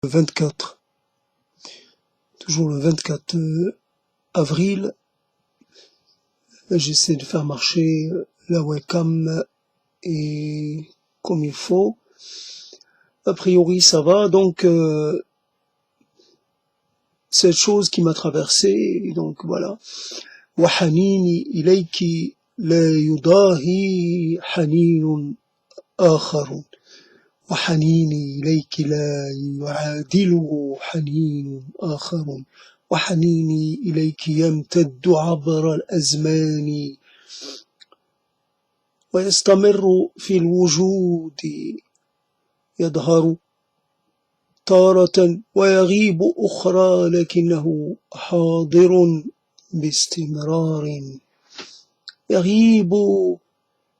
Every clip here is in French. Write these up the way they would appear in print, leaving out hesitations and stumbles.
Le 24, toujours le 24 avril, j'essaie de faire marcher la webcam et comme il faut. A priori ça va, donc cette chose qui m'a traversé, donc voilà. وحنيني إليك لا يضاهي حنين آخر وحنيني إليك لا يعادله حنين آخر وحنيني إليك يمتد عبر الأزمان ويستمر في الوجود يظهر تارة ويغيب أخرى لكنه حاضر باستمرار يغيب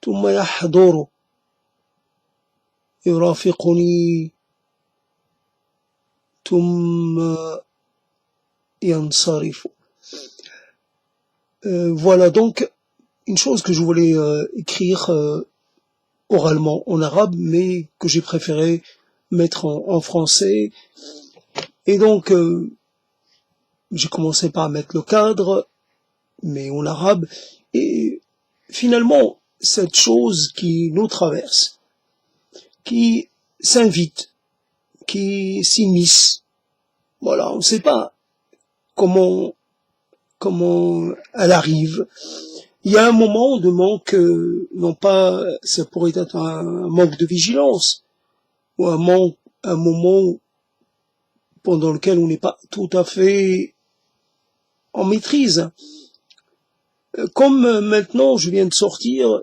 ثم يحضر يرافقني ثم ينصرف. Voilà donc une chose que je voulais écrire oralement en arabe, mais que j'ai préféré mettre en français. Et donc, j'ai commencé par mettre le cadre, mais en arabe. Et finalement, cette chose qui nous traverse, qui s'invite, qui s'immisce, voilà, on ne sait pas comment elle arrive. Il y a un moment de manque, non pas, ça pourrait être un manque de vigilance, ou un moment pendant lequel on n'est pas tout à fait en maîtrise. Comme maintenant je viens de sortir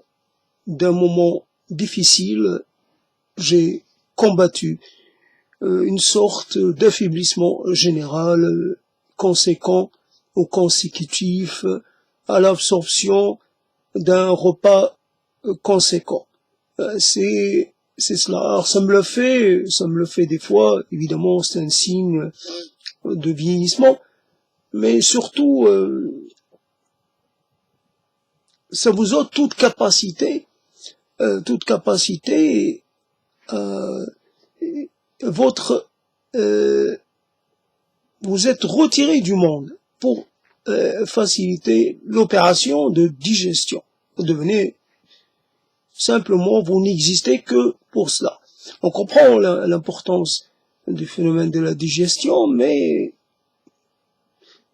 d'un moment difficile, j'ai combattu une sorte d'affaiblissement général conséquent ou consécutif à l'absorption d'un repas conséquent. C'est cela. Alors ça me le fait des fois, évidemment c'est un signe de vieillissement, mais surtout ça vous ôte toute capacité, votre vous êtes retiré du monde pour faciliter l'opération de digestion. Vous devenez simplement, vous n'existez que pour cela. On comprend l'importance du phénomène de la digestion, mais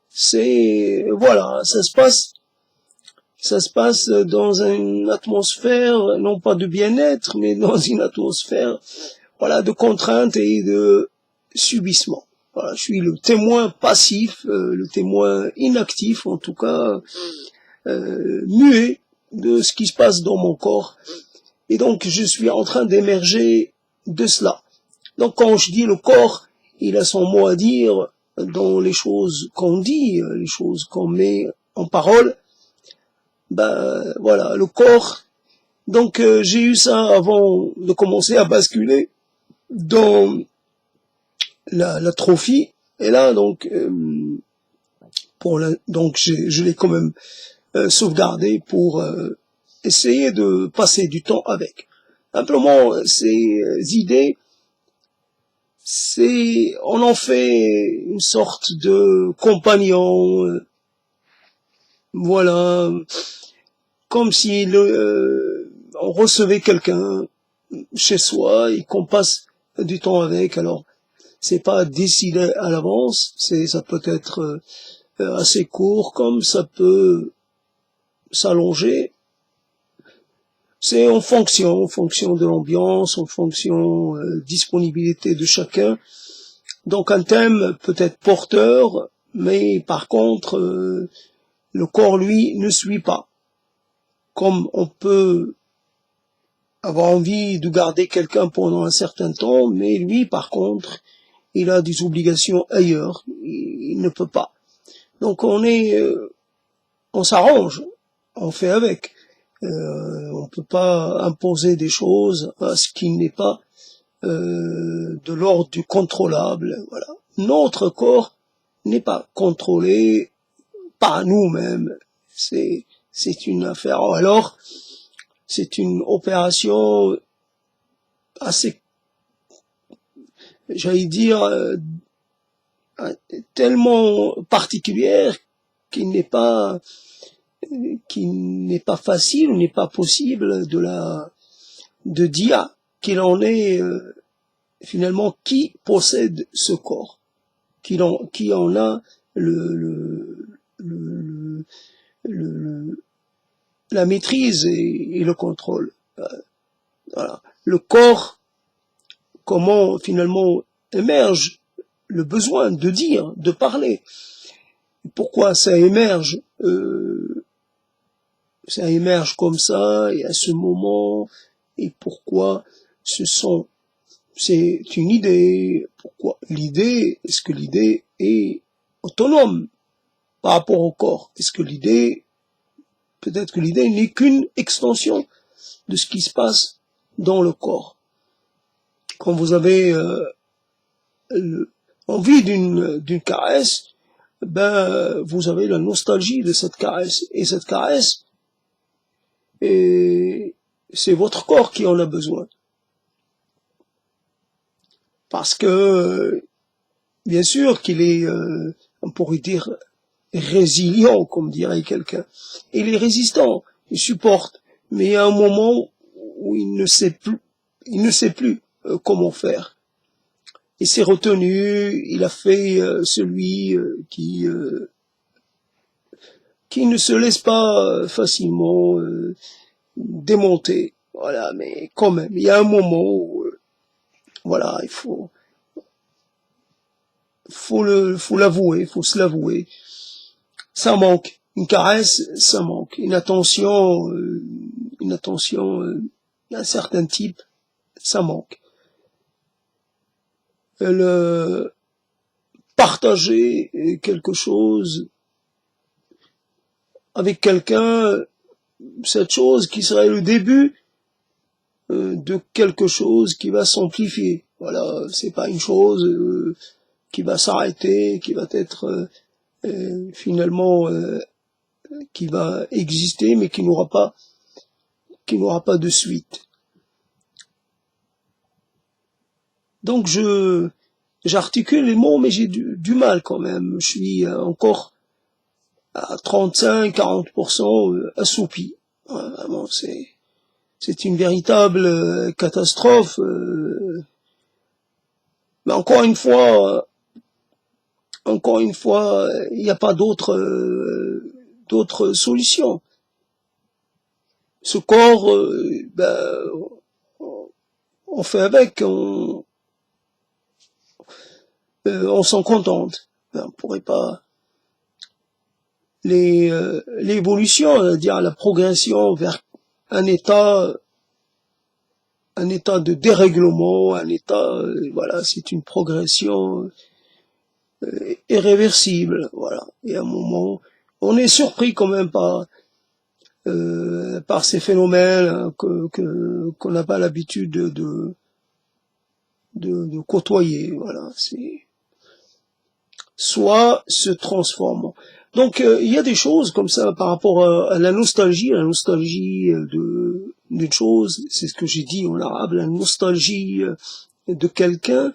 c'est, voilà, ça se passe dans une atmosphère, non pas de bien-être, mais dans une atmosphère, voilà, de contrainte et de subissement. Voilà, je suis le témoin passif, le témoin inactif, en tout cas, muet de ce qui se passe dans mon corps. Et donc, je suis en train d'émerger de cela. Donc, quand je dis le corps, il a son mot à dire dans les choses qu'on dit, les choses qu'on met en parole. Ben, voilà, le corps. Donc, j'ai eu ça avant de commencer à basculer dans l'atrophie. Et là, donc, donc je l'ai quand même sauvegardé pour essayer de passer du temps avec. Simplement, ces idées, on en fait une sorte de compagnon, voilà, comme si on recevait quelqu'un chez soi et qu'on passe du temps avec. Alors, c'est pas décidé à l'avance, ça peut être assez court, comme ça peut s'allonger. C'est en fonction de l'ambiance, en fonction disponibilité de chacun. Donc un thème peut être porteur, mais par contre, le corps, lui, ne suit pas. Comme on peut avoir envie de garder quelqu'un pendant un certain temps, mais lui, par contre, il a des obligations ailleurs, il ne peut pas. Donc on s'arrange, on fait avec. On peut pas imposer des choses à ce qui n'est pas de l'ordre du contrôlable. Voilà. Notre corps n'est pas contrôlé par nous-mêmes. C'est une affaire. Alors, c'est une opération assez j'allais dire, tellement particulière qu'il n'est pas facile ou n'est pas possible de dire qu'il en est finalement qui possède ce corps, qui en a le, le- la maîtrise et le contrôle. Voilà. Le corps, comment finalement émerge le besoin de dire, de parler. Pourquoi ça émerge comme ça et à ce moment, et pourquoi c'est une idée. Pourquoi l'idée, est-ce que l'idée est autonome par rapport au corps? Est-ce que peut-être que l'idée n'est qu'une extension de ce qui se passe dans le corps? Quand vous avez envie d'une caresse, ben vous avez la nostalgie de cette caresse, et cette caresse, et c'est votre corps qui en a besoin, parce que bien sûr qu'il est, on pourrait dire, résilient, comme dirait quelqu'un. Il est résistant, il supporte, mais il y a un moment où il ne sait plus comment faire. Il s'est retenu, il a fait celui qui ne se laisse pas facilement démonter. Voilà, mais quand même, il y a un moment où, voilà, il faut l'avouer, il faut se l'avouer. Ça manque. Une caresse, ça manque. Une attention d'un certain type, ça manque. Partager quelque chose avec quelqu'un, cette chose qui serait le début de quelque chose qui va s'amplifier. Voilà, c'est pas une chose qui va s'arrêter, qui va être finalement qui va exister, mais qui n'aura pas de suite. Donc j'articule les mots, mais j'ai du mal quand même. Je suis encore à 35-40% assoupi. Ouais, vraiment, c'est une véritable catastrophe. Mais encore une fois, il n'y a pas d'autre solution. Ce corps, on fait avec, on s'en contente. Ben, on pourrait pas l'évolution, c'est-à-dire la progression vers un état de dérèglement, un état, voilà, c'est une progression irréversible, voilà. Et à un moment, on est surpris quand même par ces phénomènes hein, qu'on n'a pas l'habitude de côtoyer, voilà. C'est soit se transforme. Donc il y a des choses comme ça par rapport à la nostalgie d'une chose, c'est ce que j'ai dit en arabe, la nostalgie de quelqu'un,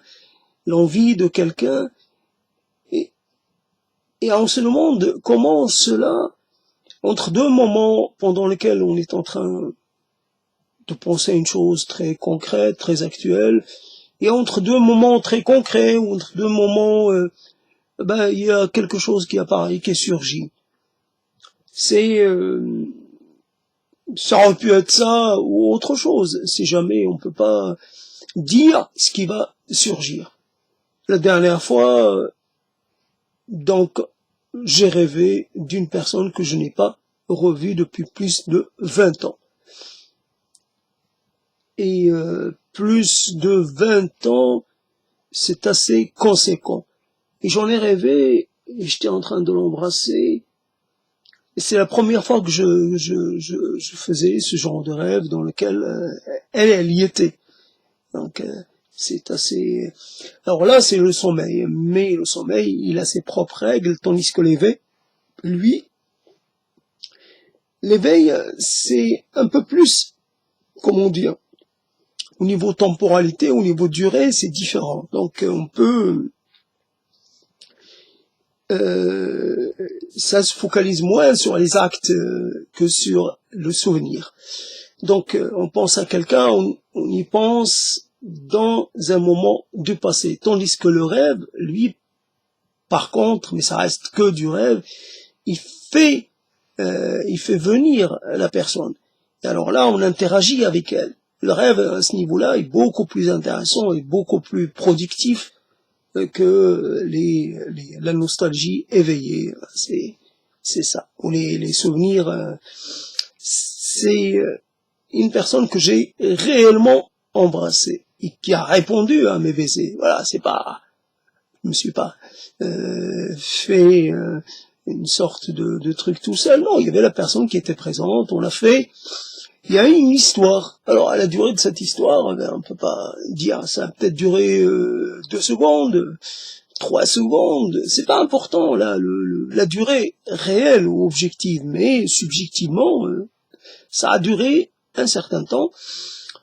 l'envie de quelqu'un, et on se demande comment cela, entre deux moments pendant lesquels on est en train de penser à une chose très concrète, très actuelle, et entre deux moments très concrets, ou entre deux moments il y a quelque chose qui apparaît, qui surgit. Ça aurait pu être ça ou autre chose. C'est jamais, on peut pas dire ce qui va surgir. La dernière fois, donc, j'ai rêvé d'une personne que je n'ai pas revue depuis plus de 20 ans. Et plus de 20 ans, c'est assez conséquent. Et j'en ai rêvé, et j'étais en train de l'embrasser. Et c'est la première fois que je faisais ce genre de rêve dans lequel elle y était. Donc c'est assez... Alors là, c'est le sommeil. Mais le sommeil, il a ses propres règles, tandis que l'éveil, lui, l'éveil, c'est un peu plus, comment dire, au niveau temporalité, au niveau durée, c'est différent. Donc on peut, ça se focalise moins sur les actes que sur le souvenir. Donc on pense à quelqu'un, on y pense dans un moment du passé, tandis que le rêve, lui, par contre, mais ça reste que du rêve, il fait venir la personne. Et alors là, on interagit avec elle. Le rêve, à ce niveau-là, est beaucoup plus intéressant et beaucoup plus productif que la nostalgie éveillée. C'est ça. Ou les souvenirs, c'est une personne que j'ai réellement embrassée et qui a répondu à mes baisers. Voilà, c'est pas, je me suis pas fait une sorte de truc tout seul. Non, il y avait la personne qui était présente, on l'a fait. Il y a eu une histoire. Alors, à la durée de cette histoire, ben, on peut pas dire, ça a peut-être duré 2 secondes, 3 secondes. C'est pas important, là, la durée réelle ou objective, mais subjectivement, ça a duré un certain temps.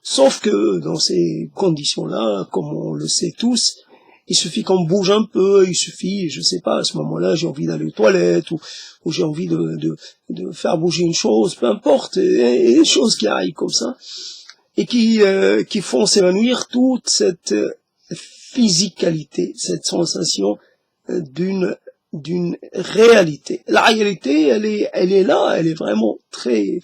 Sauf que, dans ces conditions-là, comme on le sait tous, il suffit qu'on bouge un peu, il suffit, je sais pas, à ce moment-là, j'ai envie d'aller aux toilettes, ou j'ai envie de faire bouger une chose, peu importe, et des choses qui arrivent comme ça, et qui font s'évanouir toute cette physicalité, cette sensation d'une réalité. La réalité, elle est là, elle est vraiment très,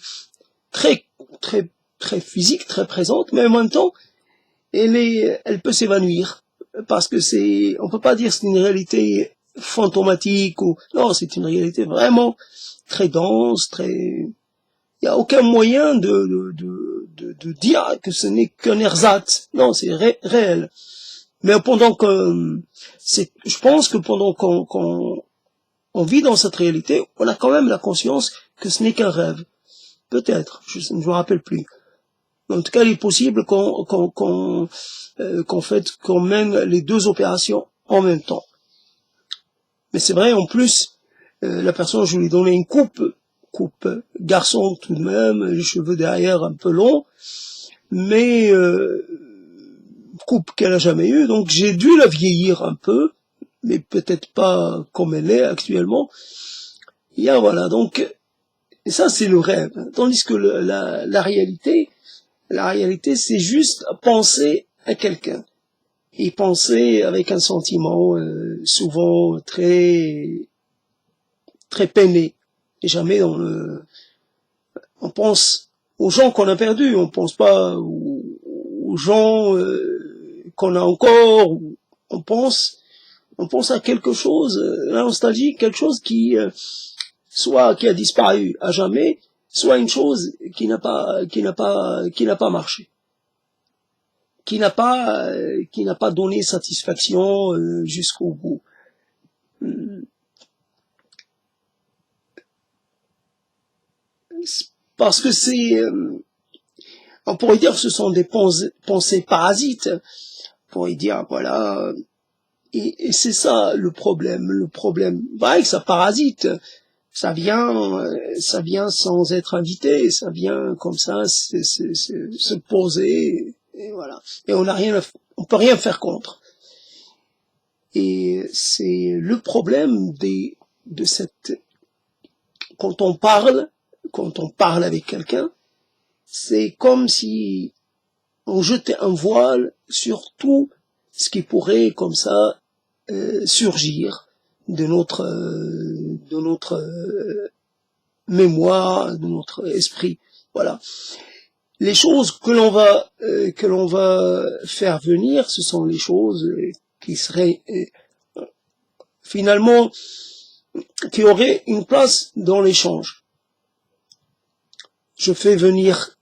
très, très, très physique, très présente, mais en même temps, elle peut s'évanouir. Parce que on peut pas dire que c'est une réalité fantomatique ou, non, c'est une réalité vraiment très dense, il y a aucun moyen de dire que ce n'est qu'un ersatz. Non, c'est réel. Mais je pense que pendant qu'on vit dans cette réalité, on a quand même la conscience que ce n'est qu'un rêve. Peut-être, je ne me rappelle plus. En tout cas, il est possible qu'on mène les 2 opérations en même temps. Mais c'est vrai, en plus, la personne, je lui ai donné une coupe garçon tout de même, les cheveux derrière un peu longs, mais coupe qu'elle a jamais eue, donc j'ai dû la vieillir un peu, mais peut-être pas comme elle est actuellement. Et voilà, donc, et ça c'est le rêve, tandis que la réalité, c'est juste penser à quelqu'un. Et penser avec un sentiment souvent très très peiné. Et jamais on pense aux gens qu'on a perdus, on pense pas aux gens qu'on a encore. On pense à quelque chose, la nostalgie, quelque chose qui soit qui a disparu à jamais, soit une chose qui n'a pas marché, qui n'a pas donné satisfaction jusqu'au bout. Parce que on pourrait dire que ce sont des pensées parasites. On pourrait dire, voilà, et c'est ça le problème. Vrai que ça parasite. Ça vient sans être invité, ça vient comme ça, se poser, et voilà. Et on peut rien faire contre. Et c'est le problème de cette, quand on parle avec quelqu'un, c'est comme si on jetait un voile sur tout ce qui pourrait, comme ça, surgir de notre mémoire, de notre esprit. Voilà. Les choses que l'on va faire venir, ce sont les choses qui seraient finalement qui auraient une place dans l'échange. Je fais venir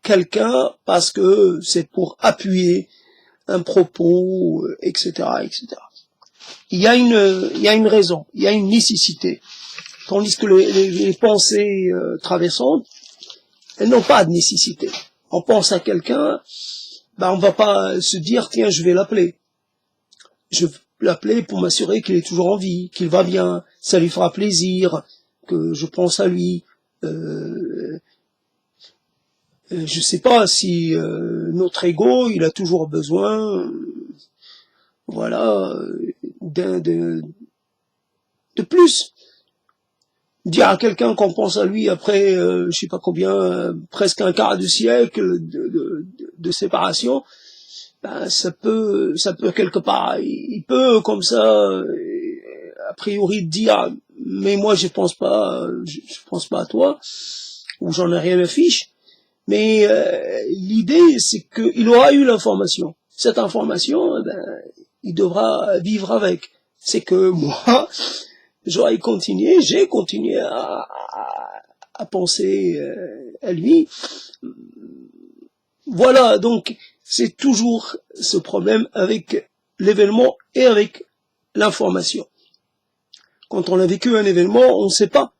quelqu'un parce que c'est pour appuyer un propos, etc., etc. Il y a une raison, il y a une nécessité. Tandis que les pensées traversantes, elles n'ont pas de nécessité. On pense à quelqu'un, on va pas se dire, tiens, je vais l'appeler. Je vais l'appeler pour m'assurer qu'il est toujours en vie, qu'il va bien, ça lui fera plaisir, que je pense à lui. Je sais pas si notre ego, il a toujours besoin, voilà, de plus. Dire à quelqu'un qu'on pense à lui après, je sais pas combien, presque un quart de siècle de séparation, ben ça peut quelque part, il peut comme ça, a priori dire, mais moi je pense pas à toi, ou j'en ai rien à fiche. Mais l'idée, c'est qu'il aura eu l'information. Cette information, ben, il devra vivre avec. C'est que moi, j'ai continué à penser à lui. Voilà, donc c'est toujours ce problème avec l'événement et avec l'information. Quand on a vécu un événement, on ne sait pas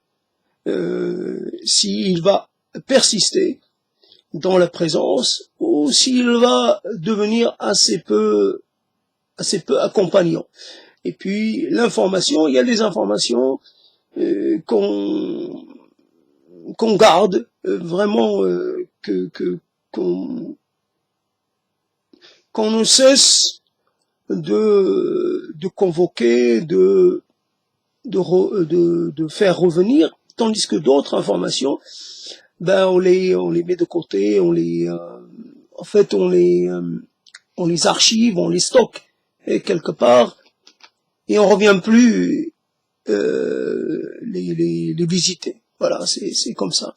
s'il va persister dans la présence ou s'il va devenir assez peu accompagnant. Et puis l'information, il y a des informations qu'on garde vraiment qu'on ne cesse de convoquer, de faire revenir, tandis que d'autres informations, ben on les met de côté, en fait on les archive, on les stocke et quelque part et on revient plus les visiter. Voilà, c'est comme ça.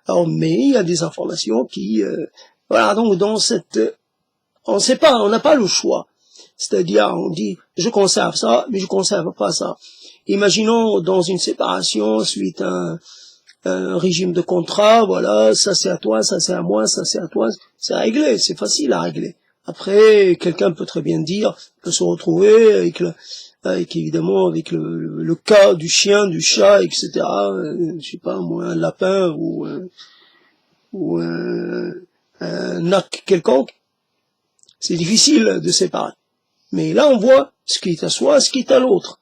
Alors, mais il y a des informations qui, voilà, donc dans cette, on sait pas, on n'a pas le choix. C'est-à-dire, on dit, je conserve ça, mais je conserve pas ça. Imaginons dans une séparation suite à un régime de contrat, voilà, ça c'est à toi, ça c'est à moi, ça c'est à toi, c'est réglé, c'est facile à régler. Après, quelqu'un peut très bien dire, peut se retrouver avec évidemment avec le cas du chien, du chat, etc. Je sais pas moi, un lapin ou un arc quelconque. C'est difficile de séparer. Mais là, on voit ce qui est à soi, ce qui est à l'autre.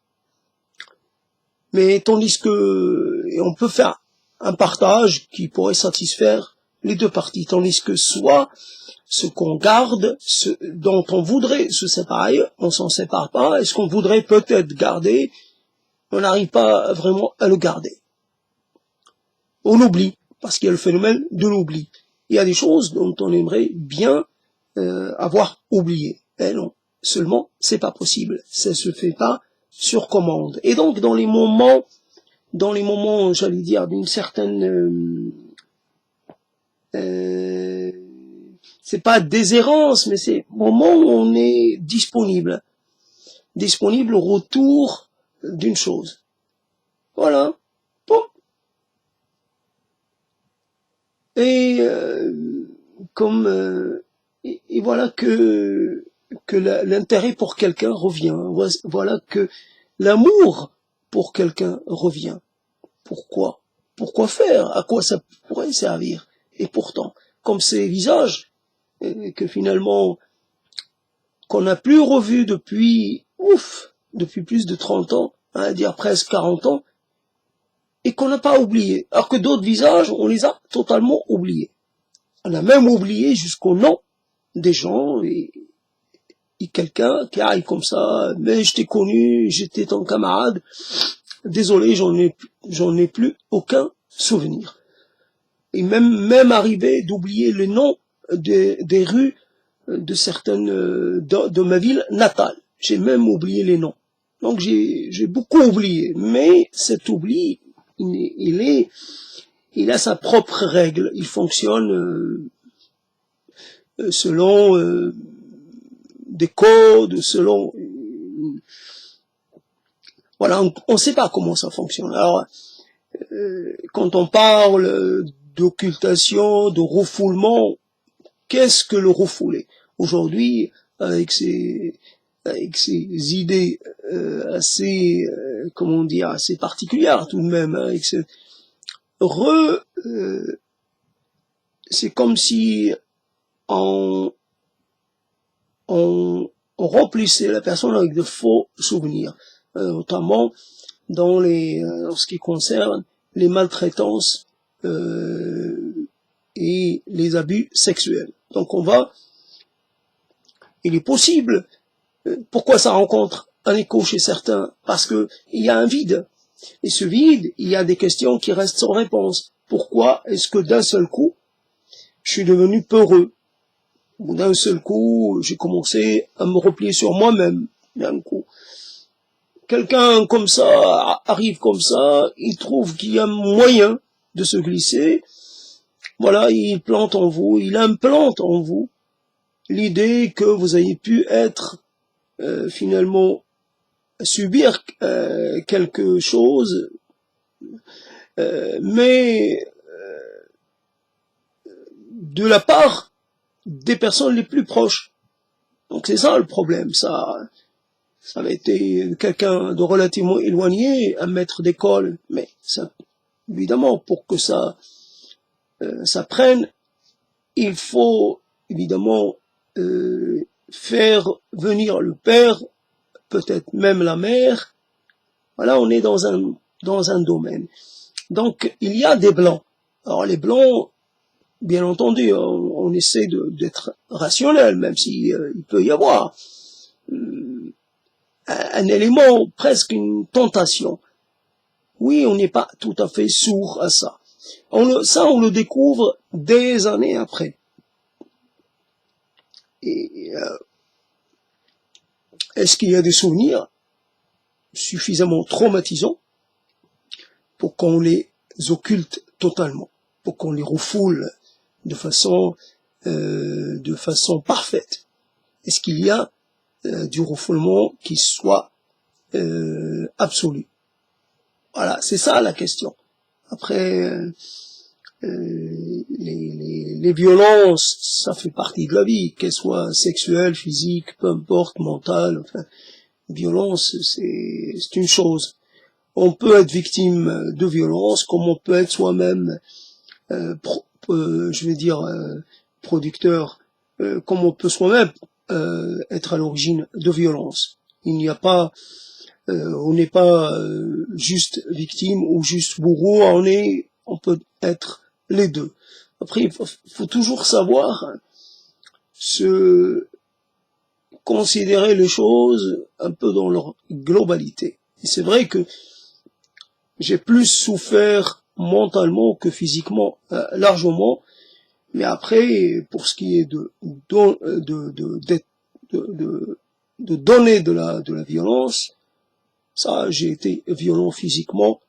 Mais tandis que on peut faire un partage qui pourrait satisfaire les deux parties, tandis que soit ce qu'on garde, ce dont on voudrait se séparer, on s'en sépare pas, et ce qu'on voudrait peut-être garder, on n'arrive pas vraiment à le garder. On oublie, parce qu'il y a le phénomène de l'oubli. Il y a des choses dont on aimerait bien avoir oublié. Eh non, seulement c'est pas possible, ça se fait pas sur commande. Et donc dans les moments, j'allais dire, d'une certaine c'est pas déshérence, mais c'est moment où on est disponible au retour d'une chose. Voilà. Bon. Et et voilà que l'intérêt pour quelqu'un revient. Voilà que l'amour pour quelqu'un revient. Pourquoi? Pourquoi faire? À quoi ça pourrait servir? Et pourtant, comme ces visages que finalement qu'on n'a plus revus depuis plus de 30 ans, à dire presque 40 ans, et qu'on n'a pas oublié. Alors que d'autres visages, on les a totalement oubliés. On a même oublié jusqu'au nom des gens et quelqu'un qui arrive comme ça, mais je t'ai connu, j'étais ton camarade, désolé, j'en ai plus aucun souvenir. Et même arrivé d'oublier le nom des rues de certaines de ma ville natale. J'ai même oublié les noms. Donc j'ai beaucoup oublié, mais cet oubli, il a sa propre règle. Il fonctionne selon des codes, selon voilà, on ne sait pas comment ça fonctionne. Alors quand on parle d'occultation, de refoulement, qu'est-ce que le refoulé? Aujourd'hui, avec ces idées assez, comment dire, assez particulières tout de même, hein, avec c'est comme si on remplissait la personne avec de faux souvenirs, notamment en ce qui concerne les maltraitances et les abus sexuels. Donc il est possible, pourquoi ça rencontre un écho chez certains? Parce que il y a un vide. Et ce vide, il y a des questions qui restent sans réponse. Pourquoi est-ce que d'un seul coup, je suis devenu peureux? D'un seul coup, j'ai commencé à me replier sur moi-même. D'un coup, quelqu'un comme ça arrive comme ça, il trouve qu'il y a moyen de se glisser. Voilà, il implante en vous l'idée que vous ayez pu être finalement subir quelque chose, mais de la part des personnes les plus proches. Donc c'est ça le problème. Ça avait été quelqu'un de relativement éloigné, un maître d'école, mais ça, évidemment, pour que ça prenne, il faut évidemment faire venir le père, peut-être même la mère. Voilà, on est dans un domaine. Donc il y a des blancs. Alors les blancs, bien entendu, on essaie d'être rationnel, même si il peut y avoir un élément, presque une tentation. Oui, on n'est pas tout à fait sourd à ça. On le découvre des années après. Et est-ce qu'il y a des souvenirs suffisamment traumatisants pour qu'on les occulte totalement, pour qu'on les refoule de façon parfaite? Est-ce qu'il y a du refoulement qui soit absolu? Voilà, c'est ça la question. Après, les violences, ça fait partie de la vie, qu'elles soient sexuelles, physiques, peu importe, mentales, enfin, violence, c'est une chose. On peut être victime de violence, comme on peut être soi-même, producteur, comme on peut soi-même être à l'origine de violence. Il n'y a pas, on n'est pas juste victime ou juste bourreau, on peut être les deux. Après, il faut toujours savoir se considérer les choses un peu dans leur globalité. Et c'est vrai que j'ai plus souffert mentalement que physiquement, largement, mais après, pour ce qui est de donner de la violence, ça, j'ai été violent physiquement,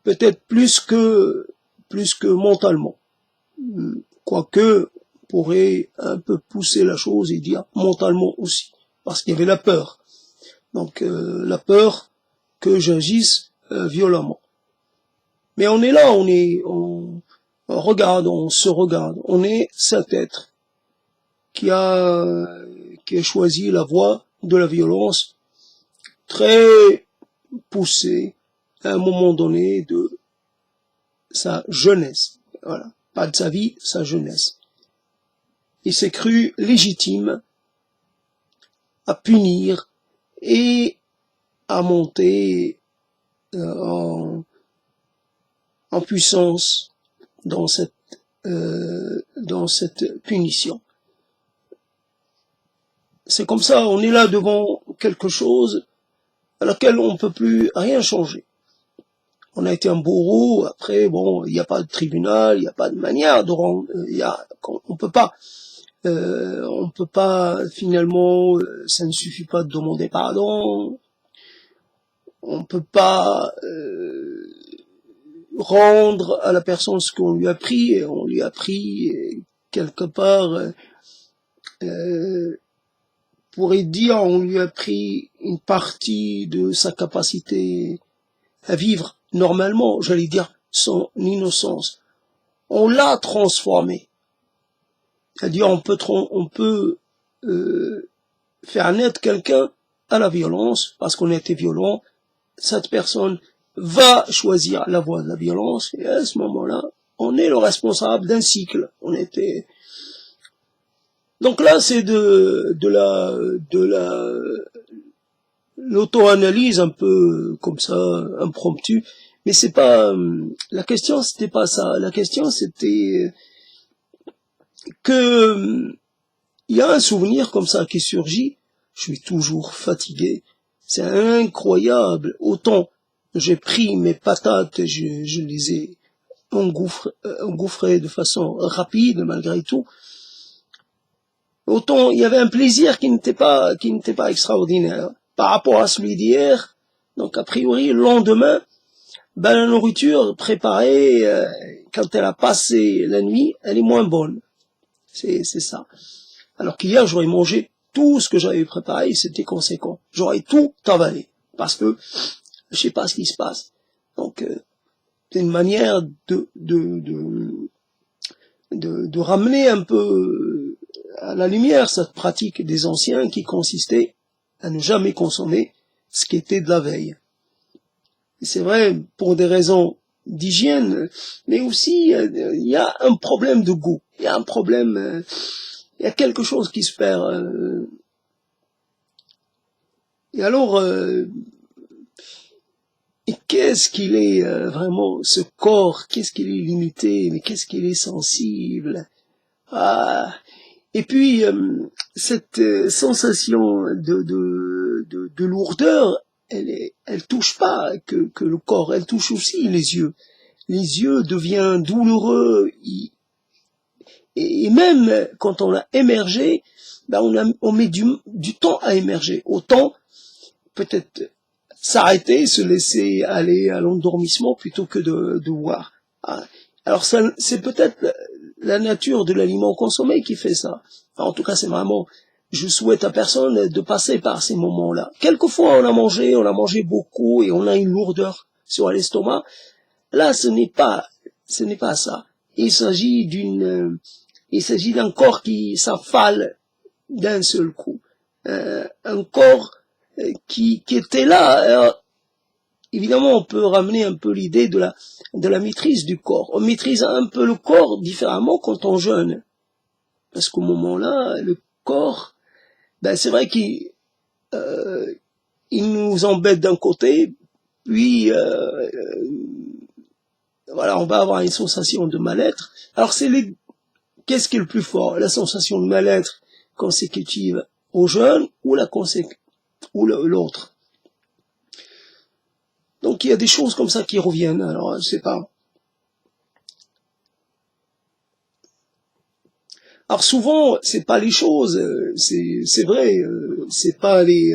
peut-être plus que mentalement. Quoique, on pourrait un peu pousser la chose et dire mentalement aussi, parce qu'il y avait la peur. Donc, la peur que j'agisse violemment. Mais on est là, on se regarde, on est cet être qui a choisi la voie de la violence très poussée à un moment donné de sa jeunesse. Voilà. Pas de sa vie, sa jeunesse. Il s'est cru légitime à punir et à monter en puissance dans cette punition. C'est comme ça, on est là devant quelque chose à laquelle on ne peut plus rien changer. On a été un bourreau, après, bon, il n'y a pas de tribunal, il n'y a pas de manière de rendre, on peut pas, finalement, ça ne suffit pas de demander pardon, on peut pas rendre à la personne ce qu'on lui a pris, et on lui a pris quelque part, pourrait dire, on lui a pris une partie de sa capacité à vivre normalement, j'allais dire, son innocence. On l'a transformé. C'est-à-dire, on peut faire naître quelqu'un à la violence, parce qu'on a été violent. Cette personne va choisir la voie de la violence, et à ce moment-là, on est le responsable d'un cycle. Donc là, c'est de l'auto-analyse un peu comme ça, impromptue. Mais c'est pas, la question c'était pas ça. La question c'était que il y a un souvenir comme ça qui surgit. Je suis toujours fatigué. C'est incroyable. Autant j'ai pris mes patates, je les ai engouffrées de façon rapide malgré tout. Autant il y avait un plaisir qui n'était pas extraordinaire par rapport à celui d'hier. Donc a priori le lendemain, ben la nourriture préparée quand elle a passé la nuit, elle est moins bonne. C'est ça. Alors qu'hier j'aurais mangé tout ce que j'avais préparé, c'était conséquent. J'aurais tout avalé parce que je sais pas ce qui se passe. Donc c'est une manière de ramener un peu à la lumière cette pratique des anciens qui consistait à ne jamais consommer ce qui était de la veille. Et c'est vrai pour des raisons d'hygiène, mais aussi il y a un problème de goût, il y a un problème, il y a quelque chose qui se perd. Et alors, et qu'est-ce qu'il est vraiment ce corps, qu'est-ce qu'il est limité, mais qu'est-ce qu'il est sensible. Ah. Et puis cette sensation de lourdeur, elle touche pas que le corps, elle touche aussi les yeux. Les yeux deviennent douloureux et même quand on a émergé, ben on met du temps à émerger. Autant peut-être s'arrêter, se laisser aller à l'endormissement plutôt que de voir. Ah. Alors ça, c'est peut-être la nature de l'aliment consommé qui fait ça. Enfin, en tout cas, c'est vraiment, je souhaite à personne de passer par ces moments-là. Quelquefois, on a mangé beaucoup et on a une lourdeur sur l'estomac. Là, ce n'est pas ça. Il s'agit d'un corps qui s'affale d'un seul coup. Un corps qui était là. Alors, évidemment, on peut ramener un peu l'idée de la maîtrise du corps. On maîtrise un peu le corps différemment quand on jeûne. Parce qu'au moment-là, le corps, ben c'est vrai qu'il nous embête d'un côté, puis voilà, on va avoir une sensation de mal-être. Alors qu'est-ce qui est le plus fort? La sensation de mal-être consécutive au jeûne ou l'autre? Donc il y a des choses comme ça qui reviennent. Alors je sais pas. Alors souvent c'est pas les choses, c'est vrai, c'est pas les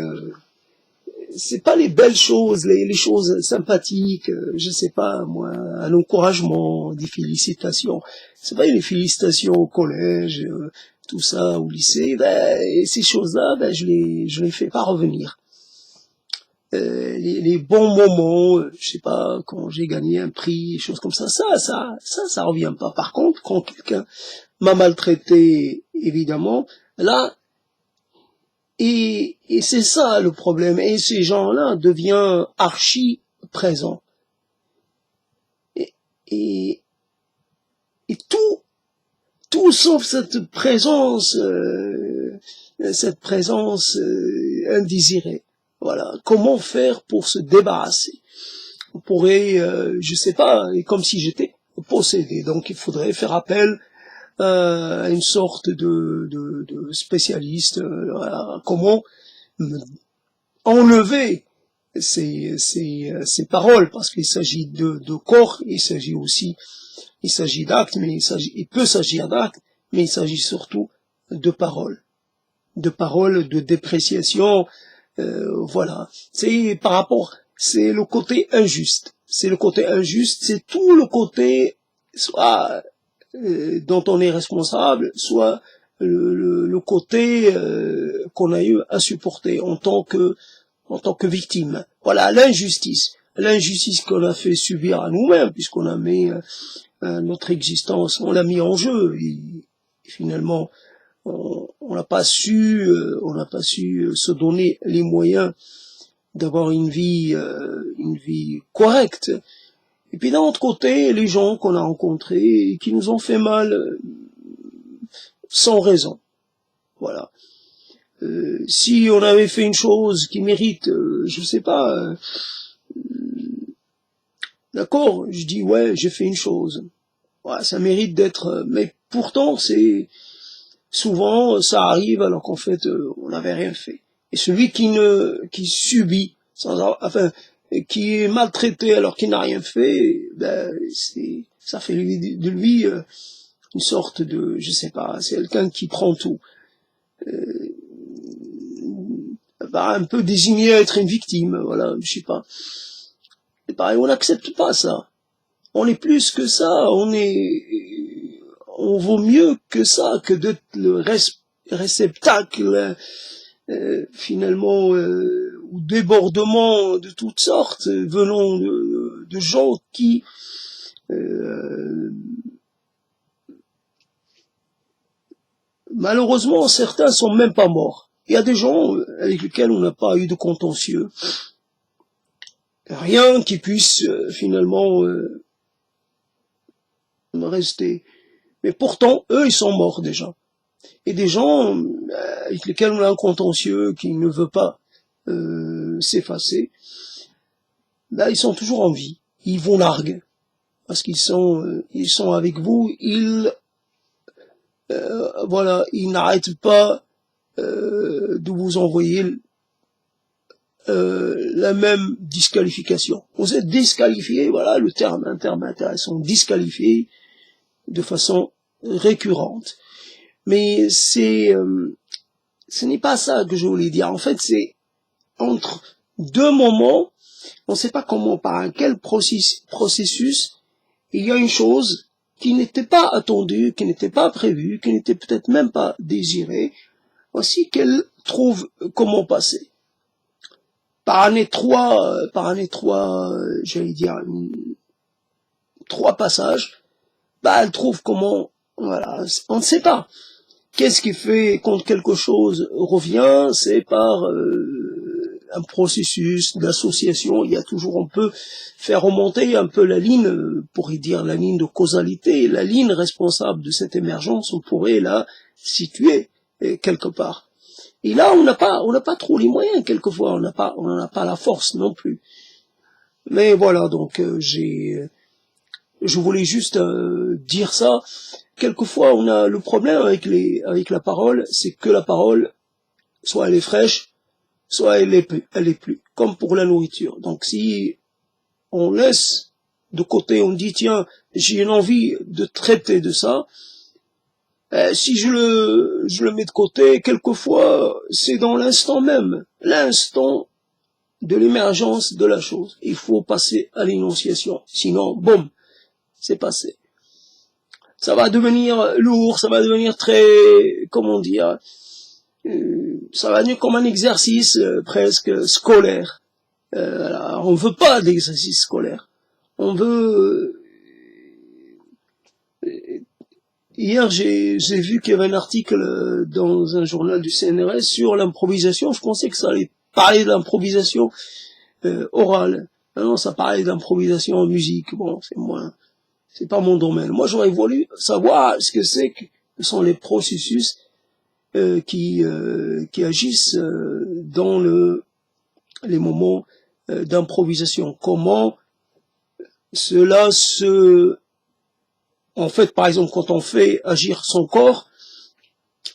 belles choses, les choses sympathiques, je sais pas moi, un encouragement, des félicitations. C'est pas les félicitations au collège, tout ça au lycée. Ben, et ces choses-là, ben je les fais pas revenir. Les bons moments, je sais pas, quand j'ai gagné un prix, choses comme ça revient pas. Par contre, quand quelqu'un m'a maltraité, évidemment, là, et c'est ça le problème, et ces gens-là deviennent archi présents. Et tout sauf cette présence indésirée. Voilà. Comment faire pour se débarrasser? On pourrait, je sais pas, comme si j'étais possédé. Donc il faudrait faire appel à une sorte de spécialiste. Voilà. Comment enlever ces paroles, parce qu'il s'agit de corps, il s'agit d'actes, mais il peut s'agir d'actes, mais il s'agit surtout de paroles, de dépréciation. Voilà, c'est par rapport, c'est le côté injuste, c'est tout le côté soit dont on est responsable, soit le côté qu'on a eu à supporter en tant que victime. Voilà, l'injustice qu'on a fait subir à nous-mêmes, puisqu'on a mis notre existence, on l'a mis en jeu, et finalement on n'a pas su se donner les moyens d'avoir une vie correcte. Et puis d'un autre côté, les gens qu'on a rencontrés et qui nous ont fait mal sans raison. Voilà. Si on avait fait une chose qui mérite, je sais pas, d'accord, je dis ouais, j'ai fait une chose. Ouais, ça mérite d'être, mais pourtant, c'est souvent ça arrive alors qu'en fait on n'avait rien fait. Et celui qui subit, qui est maltraité alors qu'il n'a rien fait, ben ça fait de lui une sorte de, je sais pas, c'est quelqu'un qui prend tout. Va un peu désigné à être une victime, voilà, je sais pas. Et pareil, on n'accepte pas ça. On est plus que ça, on vaut mieux que ça, que d'être le réceptacle, finalement, ou débordement de toutes sortes, venant de gens qui, malheureusement, certains sont même pas morts. Il y a des gens avec lesquels on n'a pas eu de contentieux. Rien qui puisse, finalement, rester. Mais pourtant, eux, ils sont morts déjà. Et des gens avec lesquels on a un contentieux qui ne veut pas s'effacer, là, ils sont toujours en vie. Ils vous narguent. Parce qu'ils sont avec vous, voilà, ils n'arrêtent pas de vous envoyer la même disqualification. Vous êtes disqualifié, voilà, un terme intéressant, disqualifié de façon récurrente. Mais ce n'est pas ça que je voulais dire. En fait, c'est entre deux moments, on ne sait pas comment, par quel processus, il y a une chose qui n'était pas attendue, qui n'était pas prévue, qui n'était peut-être même pas désirée. Voici qu'elle trouve comment passer. Par un étroit, j'allais dire, trois passages, elle trouve comment, voilà, on ne sait pas. Qu'est-ce qui fait quand quelque chose revient? C'est par un processus d'association. Il y a toujours, on peut faire remonter un peu la ligne, pourrait dire la ligne de causalité, la ligne responsable de cette émergence, on pourrait la situer quelque part. Et là, on n'a pas trop les moyens quelquefois, on n'a pas la force non plus. Mais voilà, donc je voulais juste dire ça. Quelquefois, on a le problème avec la parole, c'est que la parole, soit elle est fraîche, soit elle est plus, comme pour la nourriture. Donc, si on laisse de côté, on dit, tiens, j'ai une envie de traiter de ça, si je le mets de côté, quelquefois, c'est dans l'instant même, l'instant de l'émergence de la chose. Il faut passer à l'énonciation. Sinon, boum, c'est passé. Ça va devenir lourd, ça va devenir très, comment dire, ça va devenir comme un exercice presque scolaire. On veut pas d'exercice scolaire. On veut... Hier, j'ai vu qu'il y avait un article dans un journal du CNRS sur l'improvisation. Je pensais que ça allait parler de l'improvisation orale. Non, ça parlait d'improvisation en musique. Bon, c'est pas mon domaine. Moi, j'aurais voulu savoir ce que c'est que sont les processus qui agissent dans les moments d'improvisation. Comment cela en fait, par exemple, quand on fait agir son corps,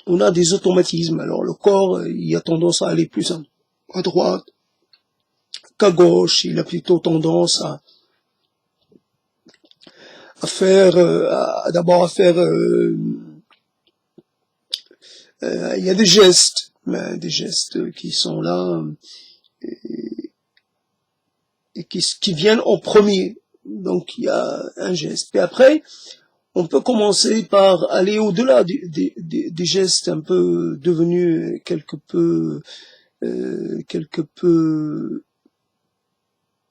on a des automatismes. Alors le corps, il a tendance à aller plus à droite qu'à gauche. Il a plutôt tendance à faire, d'abord à faire, il y a des gestes qui sont là et qui viennent en premier. Donc il y a un geste. Puis après, on peut commencer par aller au-delà des gestes un peu devenus quelque peu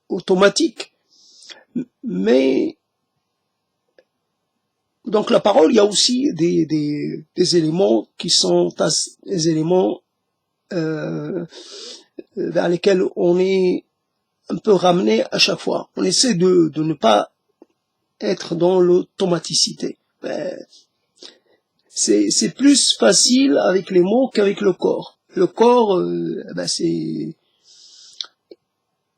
automatiques. Mais donc la parole, il y a aussi des éléments qui sont des éléments vers lesquels on est un peu ramené à chaque fois. On essaie de ne pas être dans l'automaticité. C'est plus facile avec les mots qu'avec le corps. Le corps,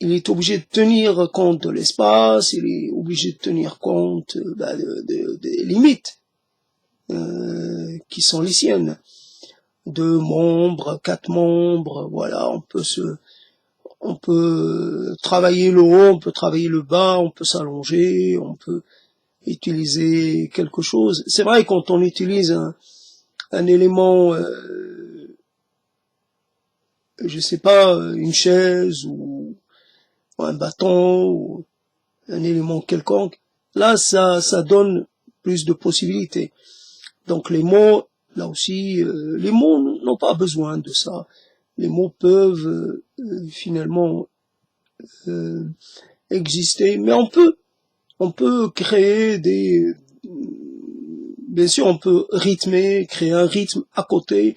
il est obligé de tenir compte de l'espace, il est obligé de tenir compte des limites. qui sont les siennes. 2 membres, 4 membres, voilà, on peut travailler le haut, on peut travailler le bas, on peut s'allonger, on peut utiliser quelque chose. C'est vrai, quand on utilise un élément, je sais pas, une chaise ou un bâton ou un élément quelconque, là, ça donne plus de possibilités. Donc les mots, là aussi, les mots n'ont pas besoin de ça. Les mots peuvent finalement exister, mais on peut créer bien sûr, on peut rythmer, créer un rythme à côté,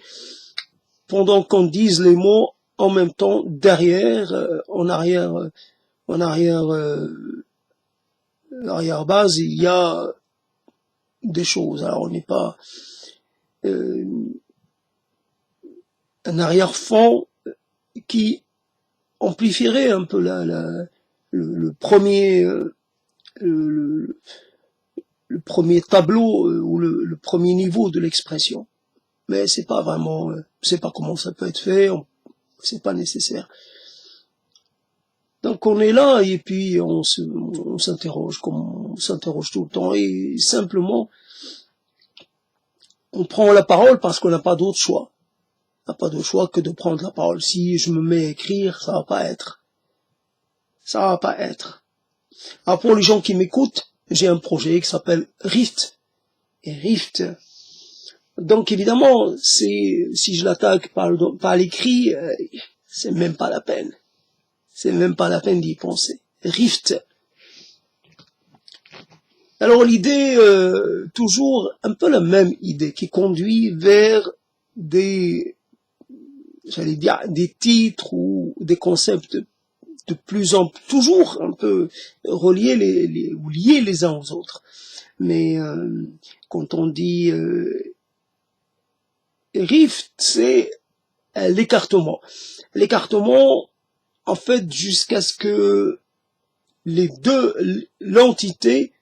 pendant qu'on dise les mots en même temps derrière, en arrière, en arrière, arrière-base, il y a des choses. Alors on n'est pas un arrière-fond qui amplifierait un peu le premier le, le premier tableau ou le premier niveau de l'expression. Mais c'est pas vraiment, c'est pas comment ça peut être fait, c'est pas nécessaire. Donc on est là et puis on s'interroge comme on s'interroge tout le temps et simplement on prend la parole parce qu'on n'a pas d'autre choix. On n'a pas d'autre choix que de prendre la parole. Si je me mets à écrire, ça va pas être. Ça va pas être. Alors pour les gens qui m'écoutent, j'ai un projet qui s'appelle Rift. Et Rift, donc évidemment, si je l'attaque par l'écrit, c'est même pas la peine. C'est même pas la peine d'y penser. Rift. Alors l'idée, toujours un peu la même idée, qui conduit vers j'allais dire, des titres ou des concepts de plus en plus, toujours un peu reliés ou liés les uns aux autres. Mais quand on dit rift, c'est l'écartement. L'écartement, en fait, jusqu'à ce que l'entité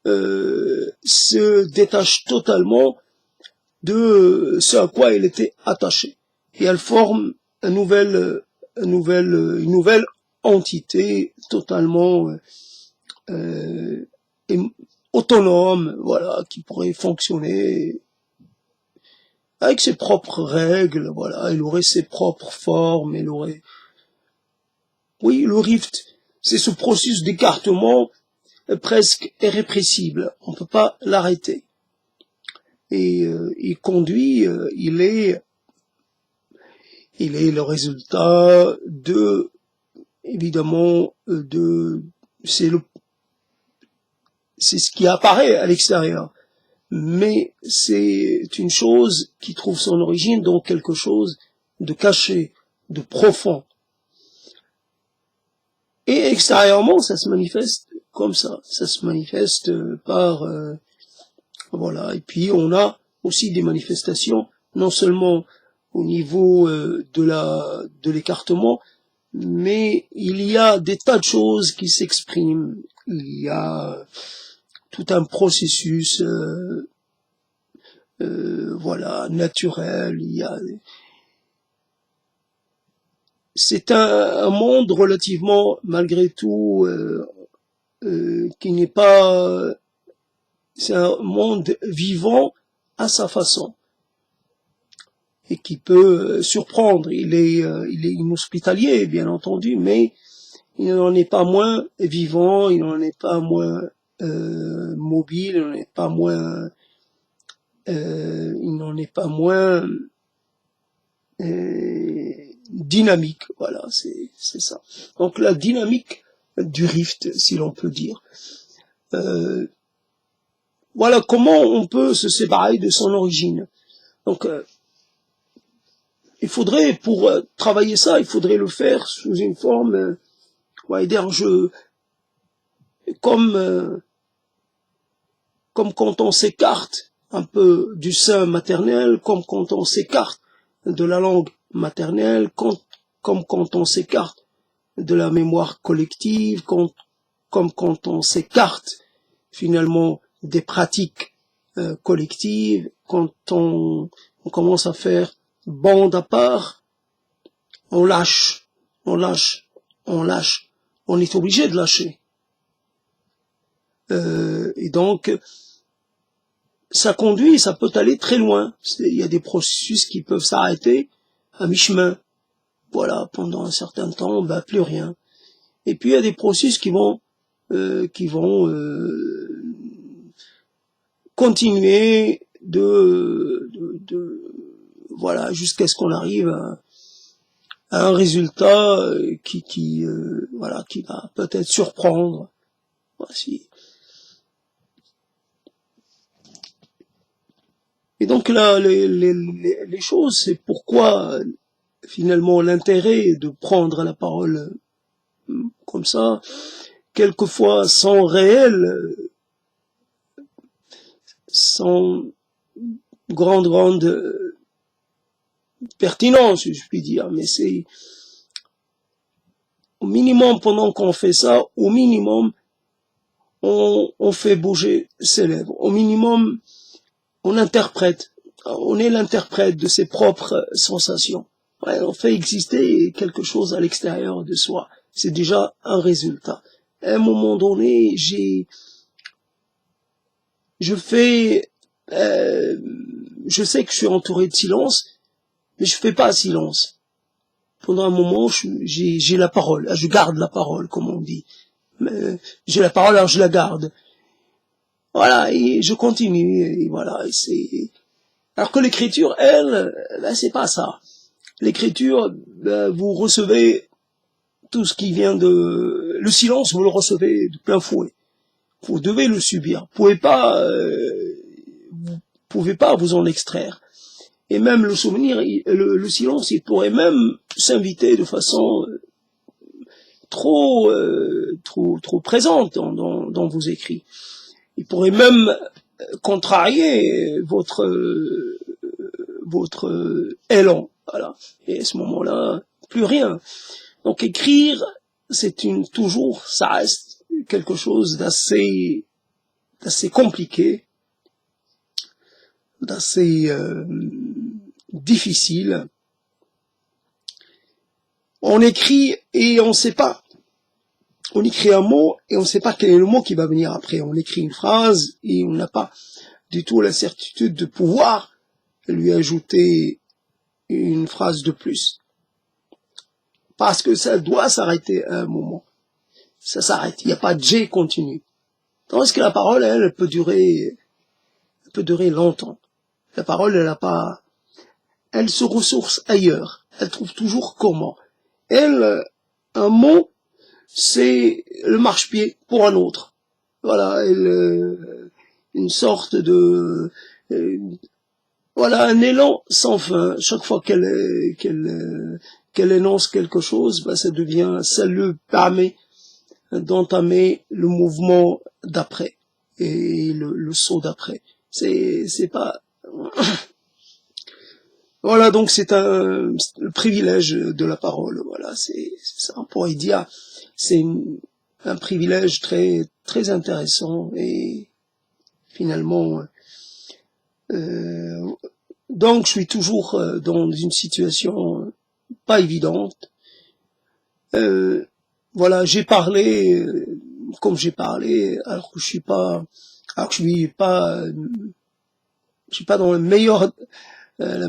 se détache totalement de ce à quoi elle était attachée. Et elle forme une nouvelle entité totalement autonome, voilà, qui pourrait fonctionner avec ses propres règles, voilà, elle aurait ses propres formes, elle aurait... Oui, le rift, c'est ce processus d'écartement presque irrépressible, on ne peut pas l'arrêter. Et il conduit, il est le résultat de, évidemment, c'est ce qui apparaît à l'extérieur. Mais c'est une chose qui trouve son origine dans quelque chose de caché, de profond. Et extérieurement, ça se manifeste comme ça. Ça se manifeste par... voilà. Et puis, on a aussi des manifestations, non seulement au niveau de l'écartement, mais il y a des tas de choses qui s'expriment. Il y a tout un processus voilà, naturel. C'est un monde relativement, malgré tout, qui n'est pas... c'est un monde vivant à sa façon et qui peut surprendre. Il est inhospitalier, bien entendu, mais il n'en est pas moins vivant, il n'en est pas moins mobile, il n'en est pas moins dynamique. Voilà, c'est ça. Donc la dynamique du rift, si l'on peut dire. Voilà comment on peut se séparer de son origine. Donc il faudrait, pour travailler ça, il faudrait le faire sous une forme, on va dire, comme quand on s'écarte un peu du sein maternel, comme quand on s'écarte de la langue maternelle, comme quand on s'écarte de la mémoire collective, comme quand on s'écarte finalement des pratiques collective, quand on commence à faire bande à part, on lâche, on lâche, on lâche. On est obligé de lâcher. Et donc, ça conduit, ça peut aller très loin. Il y a des processus qui peuvent s'arrêter à mi-chemin. Voilà, pendant un certain temps, plus rien. Et puis il y a des processus qui vont continuer voilà, jusqu'à ce qu'on arrive à un résultat qui va peut-être surprendre. Voici. Et donc là, les choses, c'est pourquoi finalement l'intérêt de prendre la parole comme ça, quelquefois sans réel, sans grande pertinence, si je puis dire, mais c'est au minimum, pendant qu'on fait ça, au minimum, on fait bouger ses lèvres. Au minimum, on interprète. On est l'interprète de ses propres sensations. Ouais, on fait exister quelque chose à l'extérieur de soi. C'est déjà un résultat. À un moment donné, je sais que je suis entouré de silence, mais je fais pas silence. Pendant un moment, j'ai la parole. Je garde la parole, comme on dit. J'ai la parole, alors je la garde. Voilà, et je continue, et voilà, et c'est... Alors que l'écriture, elle, c'est pas ça. L'écriture, vous recevez tout ce qui vient de... Le silence, vous le recevez de plein fouet. Vous devez le subir. Vous pouvez pas vous en extraire. Et même le souvenir, le silence, il pourrait même s'inviter de façon trop présente dans vos écrits. Il pourrait même contrarier votre élan. Voilà. Et à ce moment-là, plus rien. Donc écrire, ça reste quelque chose d'assez compliqué, d'assez difficile. On écrit et on ne sait pas. On écrit un mot et on ne sait pas quel est le mot qui va venir après. On écrit une phrase et on n'a pas du tout la certitude de pouvoir lui ajouter une phrase de plus. Parce que ça doit s'arrêter à un moment. Ça s'arrête. Il n'y a pas de J continu. Tandis que la parole, elle peut durer longtemps. La parole, elle se ressource ailleurs. Elle trouve toujours comment. Un mot, c'est le marchepied pour un autre. Voilà, une sorte de, voilà, un élan sans fin. Chaque fois qu'elle énonce quelque chose, ça lui permet d'entamer le mouvement d'après et le saut d'après. C'est pas, voilà, donc c'est le privilège de la parole. Voilà, c'est ça. On pourrait dire, c'est un privilège très très intéressant et finalement, donc je suis toujours dans une situation pas évidente. Voilà, j'ai parlé comme j'ai parlé, alors que je suis pas dans la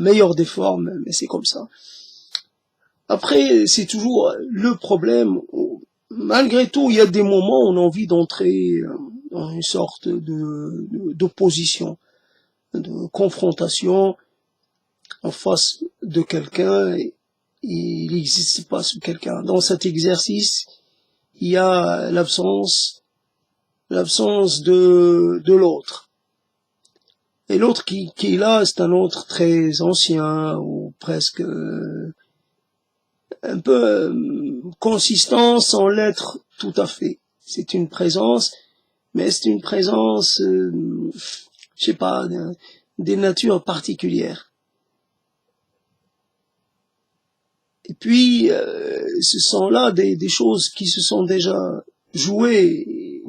meilleure des formes, mais c'est comme ça. Après, c'est toujours le problème. Malgré tout, il y a des moments où on a envie d'entrer dans une sorte d'opposition, de confrontation en face de quelqu'un. Il n'existe pas ce quelqu'un. Dans cet exercice, il y a l'absence de l'autre. Et l'autre qui est là, c'est un autre très ancien, ou presque un peu consistant sans l'être tout à fait. C'est une présence, mais c'est une présence, je sais pas, des natures particulières. Et puis, ce sont là des choses qui se sont déjà jouées,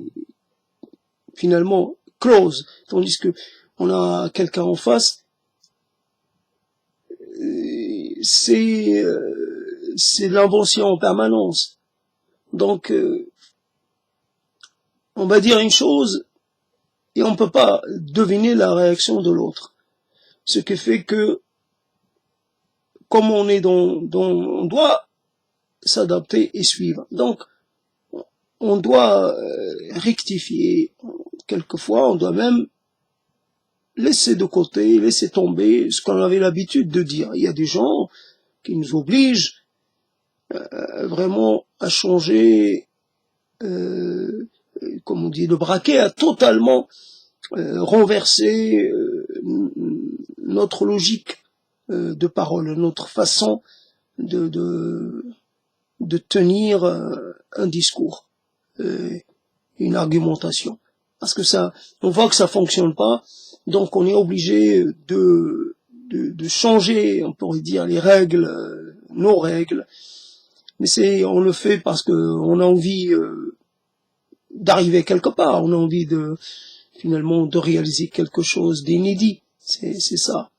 finalement, closes. Tandis que on a quelqu'un en face, c'est l'invention en permanence. Donc, on va dire une chose et on ne peut pas deviner la réaction de l'autre. Ce qui fait que, comme on est on doit s'adapter et suivre. Donc, on doit rectifier. Quelquefois, on doit même laisser de côté, laisser tomber ce qu'on avait l'habitude de dire. Il y a des gens qui nous obligent vraiment à changer, comme on dit, le braquet, à totalement renverser notre logique de parole, notre façon de tenir un discours, une argumentation. Parce que ça, on voit que ça fonctionne pas, donc on est obligé de changer, on pourrait dire, les règles, nos règles. Mais on le fait parce que on a envie d'arriver quelque part, on a envie finalement de réaliser quelque chose d'inédit. C'est ça.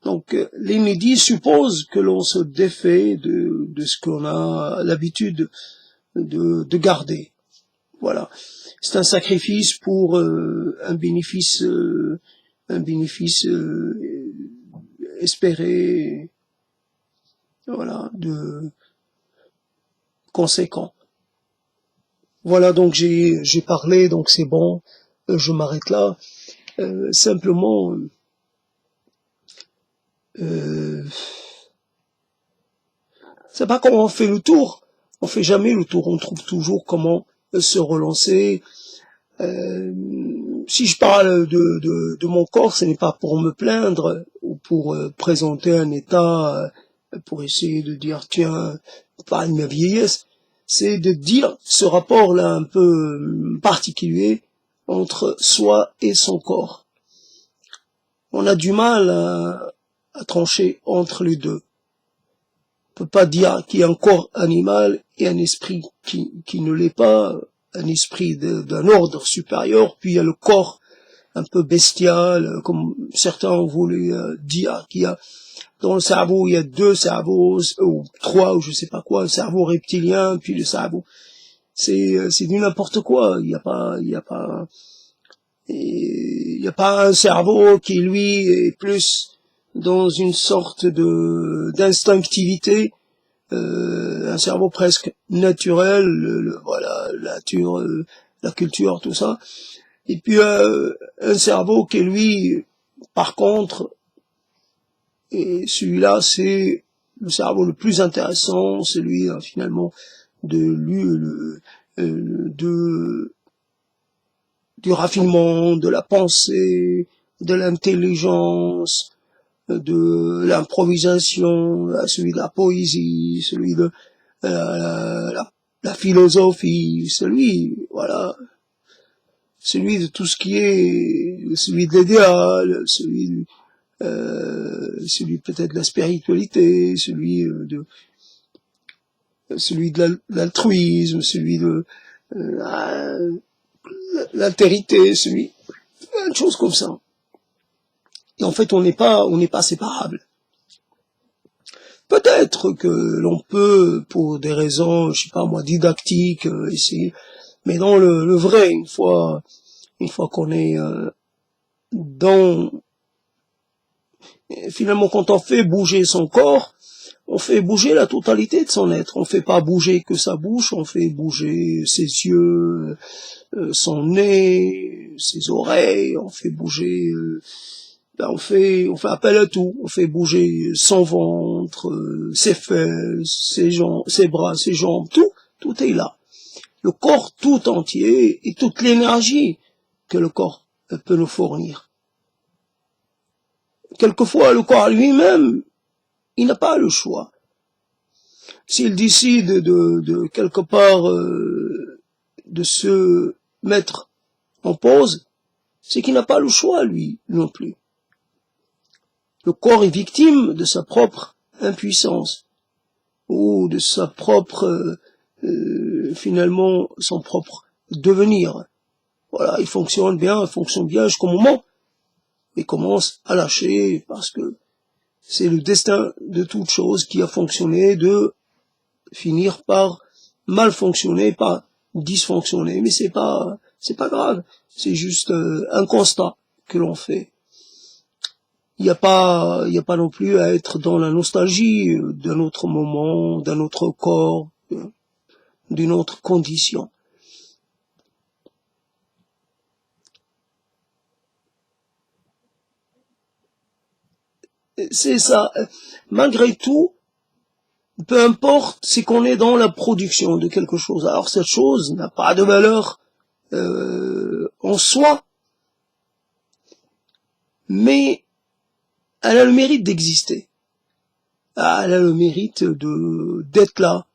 Donc l'inédit suppose que l'on se défait de ce qu'on a l'habitude de garder. Voilà. C'est un sacrifice pour un bénéfice espéré, voilà, de conséquent. Voilà, donc j'ai parlé, donc c'est bon, je m'arrête là. Simplement, c'est pas comment on fait le tour, on fait jamais le tour, on trouve toujours comment se relancer. Si je parle de mon corps, ce n'est pas pour me plaindre ou pour présenter un état, pour essayer de dire tiens, pas de ma vieillesse, c'est de dire ce rapport-là un peu particulier entre soi et son corps. On a du mal à trancher entre les deux. On peut pas dire qu'il y a un corps animal et un esprit qui ne l'est pas, un esprit d'un ordre supérieur, puis il y a le corps un peu bestial, comme certains ont voulu dire qu'il y a dans le cerveau, il y a 2 cerveaux, ou 3, ou je sais pas quoi, un cerveau reptilien, puis le cerveau. C'est du n'importe quoi. Il y a pas un cerveau qui, lui, est plus dans une sorte d'instinctivité, un cerveau presque naturel, voilà, la culture, tout ça. Et puis, un cerveau qui, lui, par contre, et celui-là, c'est le cerveau le plus intéressant, celui finalement du raffinement, de la pensée, de l'intelligence, de l'improvisation, celui de la poésie, celui de la philosophie, voilà, celui de tout ce qui est, celui de l'idéal, celui peut-être de la spiritualité, celui de l'altruisme, celui de l'altérité, plein de choses comme ça. Et en fait, on n'est pas séparables. Peut-être que l'on peut, pour des raisons, je sais pas moi, didactiques, essayer, mais dans le vrai, une fois qu'on est finalement, quand on fait bouger son corps, on fait bouger la totalité de son être. On fait pas bouger que sa bouche, on fait bouger ses yeux, son nez, ses oreilles, on fait bouger, on fait appel à tout. On fait bouger son ventre, ses fesses, ses bras, ses jambes, tout est là. Le corps tout entier et toute l'énergie que le corps peut nous fournir. Quelquefois, le corps lui-même, il n'a pas le choix. S'il décide de quelque part de se mettre en pause, c'est qu'il n'a pas le choix, lui, non plus. Le corps est victime de sa propre impuissance, ou de sa propre, finalement, son propre devenir. Voilà, il fonctionne bien jusqu'au moment et commence à lâcher parce que c'est le destin de toute chose qui a fonctionné de finir par mal fonctionner, par dysfonctionner. Mais c'est pas grave. C'est juste un constat que l'on fait. Il n'y a pas non plus à être dans la nostalgie d'un autre moment, d'un autre corps, d'une autre condition. C'est ça. Malgré tout, peu importe, c'est qu'on est dans la production de quelque chose. Alors cette chose n'a pas de valeur en soi, mais elle a le mérite d'exister. Elle a le mérite d'être là.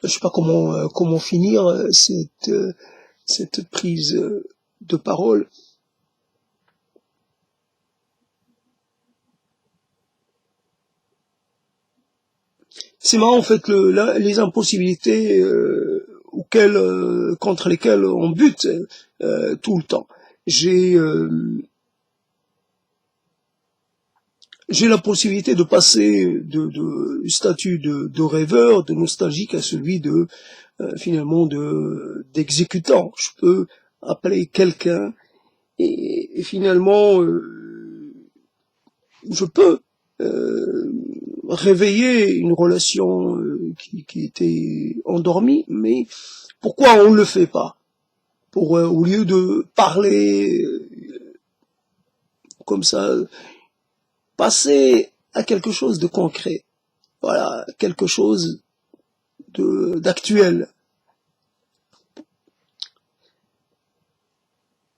Je sais pas comment finir cette prise de parole. C'est marrant en fait les impossibilités contre lesquelles on bute tout le temps. J'ai la possibilité de passer du statut de rêveur, de nostalgique à celui de finalement d'exécutant. Je peux appeler quelqu'un et finalement je peux réveiller une relation qui était endormie, mais pourquoi on ne le fait pas? Au lieu de parler comme ça, passer à quelque chose de concret, voilà, quelque chose d'actuel.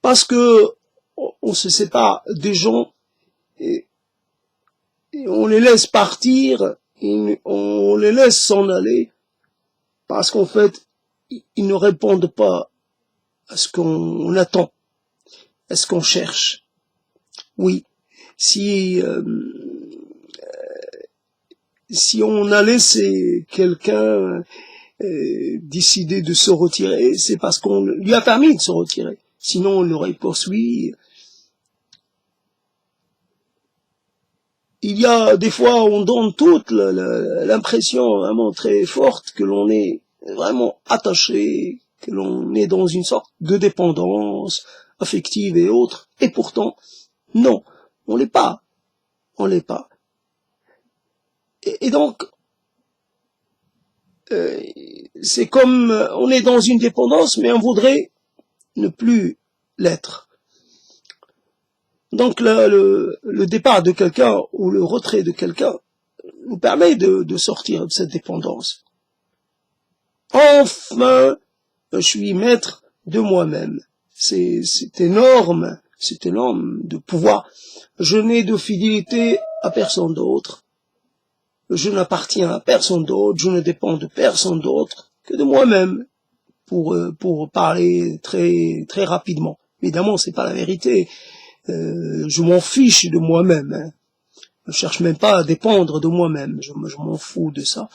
Parce que on se sépare des gens et on les laisse partir, on les laisse s'en aller, parce qu'en fait, ils ne répondent pas à ce qu'on attend, à ce qu'on cherche. Oui, si on a laissé quelqu'un décider de se retirer, c'est parce qu'on lui a permis de se retirer. Sinon, on l'aurait poursuivi. Il y a des fois, on donne toute l'impression vraiment très forte que l'on est vraiment attaché, que l'on est dans une sorte de dépendance affective et autres. Et pourtant, non, on l'est pas. On l'est pas. Et donc, c'est comme on est dans une dépendance, mais on voudrait ne plus l'être. Donc le départ de quelqu'un ou le retrait de quelqu'un nous permet de sortir de cette dépendance. Enfin, je suis maître de moi-même. C'est énorme de pouvoir. Je n'ai de fidélité à personne d'autre. Je n'appartiens à personne d'autre. Je ne dépends de personne d'autre que de moi-même. Pour parler très rapidement. Évidemment, c'est pas la vérité. Je m'en fiche de moi-même. Hein. Je cherche même pas à dépendre de moi-même. Je m'en fous de ça.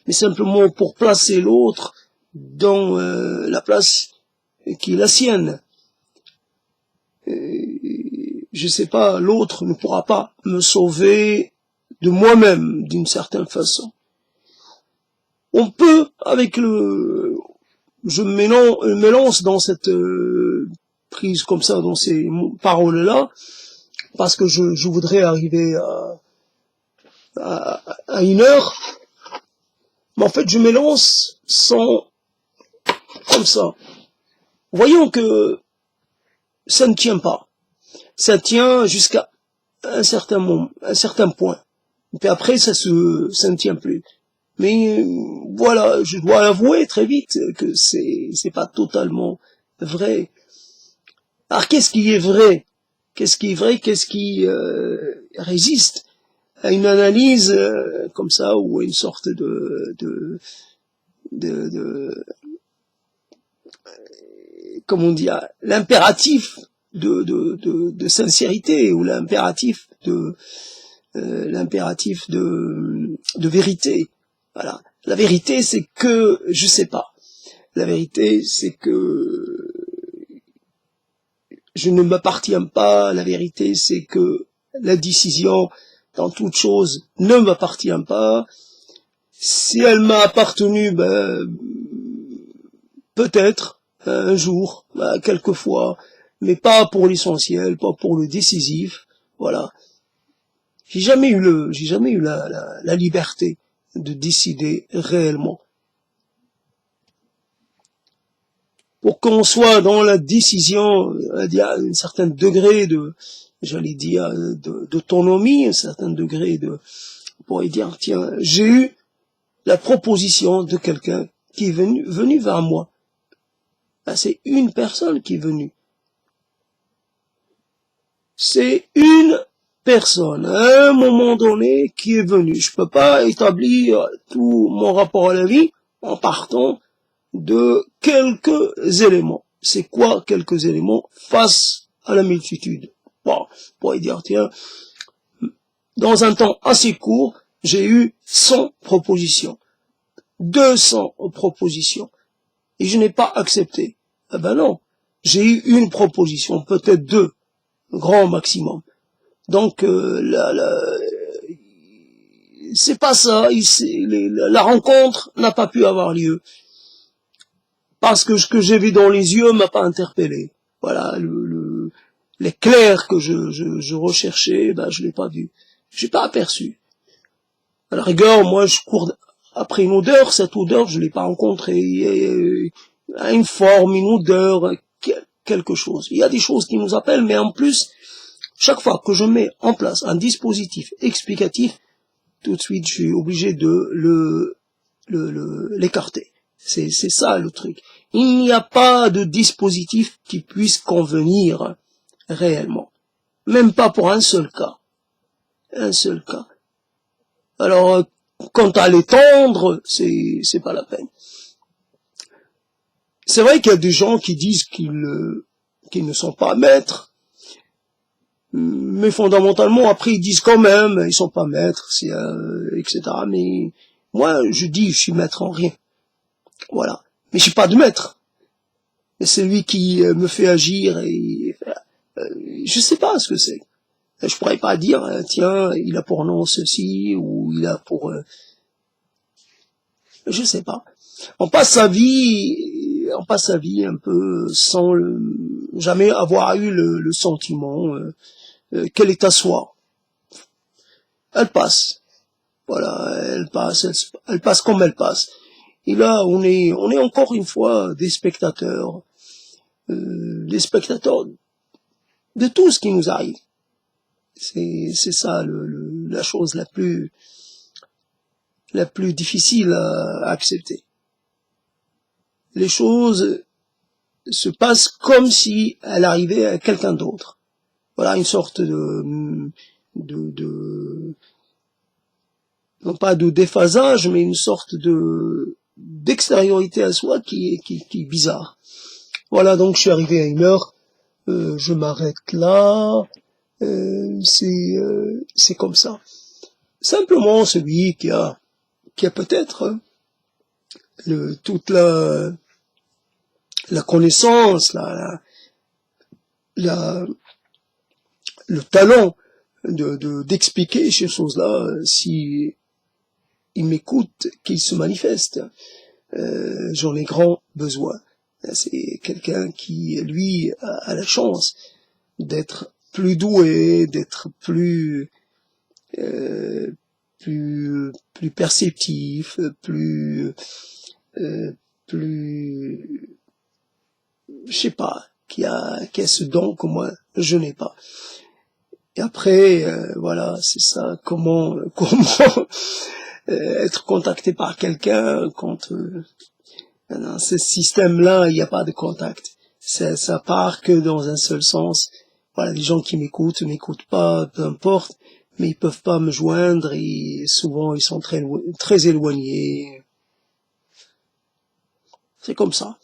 Mais simplement pour placer l'autre dans la place qui est la sienne. Je sais pas, l'autre ne pourra pas me sauver de moi-même d'une certaine façon. On peut, je me lance dans cette prise comme ça, dans ces paroles-là, parce que je voudrais arriver à une heure, mais en fait je me lance comme ça. Voyons que ça ne tient pas. Ça tient jusqu'à un certain moment, un certain point. Et puis après ça ne tient plus. Mais voilà, je dois avouer très vite que c'est pas totalement vrai. Alors qu'est-ce qui est vrai? Qu'est-ce qui est vrai? Qu'est-ce qui résiste à une analyse comme ça, ou à une sorte comment dire, l'impératif de sincérité, ou l'impératif de vérité. Voilà. La vérité, c'est que, je sais pas. La vérité, c'est que je ne m'appartiens pas. La vérité, c'est que la décision dans toute chose ne m'appartient pas. Si elle m'a appartenu, ben, peut-être, un jour, ben, quelquefois, mais pas pour l'essentiel, pas pour le décisif. Voilà. J'ai jamais eu la liberté de décider réellement. Pour qu'on soit dans la décision, il y a un certain degré de, j'allais dire, d'autonomie, un certain degré de, on pourrait dire, tiens, j'ai eu la proposition de quelqu'un qui est venu vers moi. Ben, c'est une personne qui est venue. C'est une personne, à un moment donné, qui est venue. Je peux pas établir tout mon rapport à la vie en partant de quelques éléments. C'est quoi quelques éléments face à la multitude? Bon, on pourrait dire, tiens, dans un temps assez court, j'ai eu 100 propositions, 200 propositions, et je n'ai pas accepté. Eh ben non, j'ai eu une proposition, peut-être deux, grand maximum. Donc, c'est pas ça, la rencontre n'a pas pu avoir lieu. Parce que ce que j'ai vu dans les yeux m'a pas interpellé. Voilà, l'éclair que je recherchais, ben je l'ai pas vu. J'ai pas aperçu. À la rigueur, moi je cours après une odeur, cette odeur je l'ai pas rencontrée. Une forme, une odeur, quelque chose. Il y a des choses qui nous appellent, mais en plus, chaque fois que je mets en place un dispositif explicatif, tout de suite je suis obligé de l'écarter. C'est ça le truc. Il n'y a pas de dispositif qui puisse convenir réellement. Même pas pour un seul cas. Un seul cas. Alors, quant à l'étendre, c'est pas la peine. C'est vrai qu'il y a des gens qui disent qu'ils ne sont pas maîtres, mais fondamentalement, après, ils disent quand même, ils sont pas maîtres, etc. Mais moi, je dis, je suis maître en rien. Voilà. Mais je suis pas de maître. C'est lui qui me fait agir et je sais pas ce que c'est. Je pourrais pas dire, tiens, il a pour nom ceci ou il a pour, je sais pas. On passe sa vie un peu sans jamais avoir eu le sentiment qu'elle est à soi. Elle passe. Voilà, elle passe comme elle passe. Et là, on est encore une fois des spectateurs de tout ce qui nous arrive. C'est ça la chose la plus difficile à accepter. Les choses se passent comme si elles arrivaient à quelqu'un d'autre. Voilà une sorte de non pas de déphasage, mais une sorte d'extériorité à soi qui est bizarre. Voilà, donc je suis arrivé à une heure, je m'arrête là, c'est comme ça. Simplement celui qui a peut-être toute la connaissance, le talent d'expliquer ces choses-là, si il m'écoute, qu'il se manifeste. J'en ai grand besoin. C'est quelqu'un qui, lui, a la chance d'être plus doué, d'être plus perceptif, je sais pas, qui a ce don que moi je n'ai pas. Et après, voilà, c'est ça. Comment être contacté par quelqu'un quand dans ce système-là, il n'y a pas de contact. Ça part que dans un seul sens. Voilà, les gens qui m'écoutent pas, peu importe, mais ils peuvent pas me joindre et souvent ils sont très éloignés. C'est comme ça.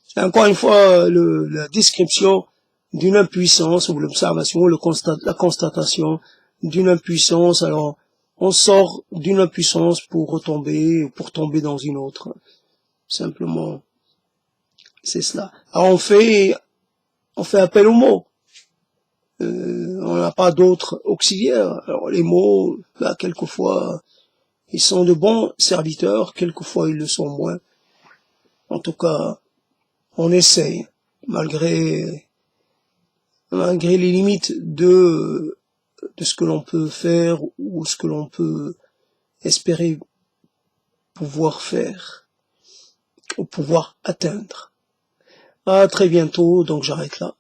C'est encore une fois la description d'une impuissance ou l'observation, la constatation d'une impuissance. Alors, on sort d'une impuissance pour retomber, ou pour tomber dans une autre. Simplement, c'est cela. Alors on fait appel aux mots. On n'a pas d'autres auxiliaires. Alors les mots, quelquefois, ils sont de bons serviteurs, quelquefois ils le sont moins. En tout cas, on essaye, malgré les limites de ce que l'on peut faire ou ce que l'on peut espérer pouvoir faire ou pouvoir atteindre. À très bientôt, donc j'arrête là.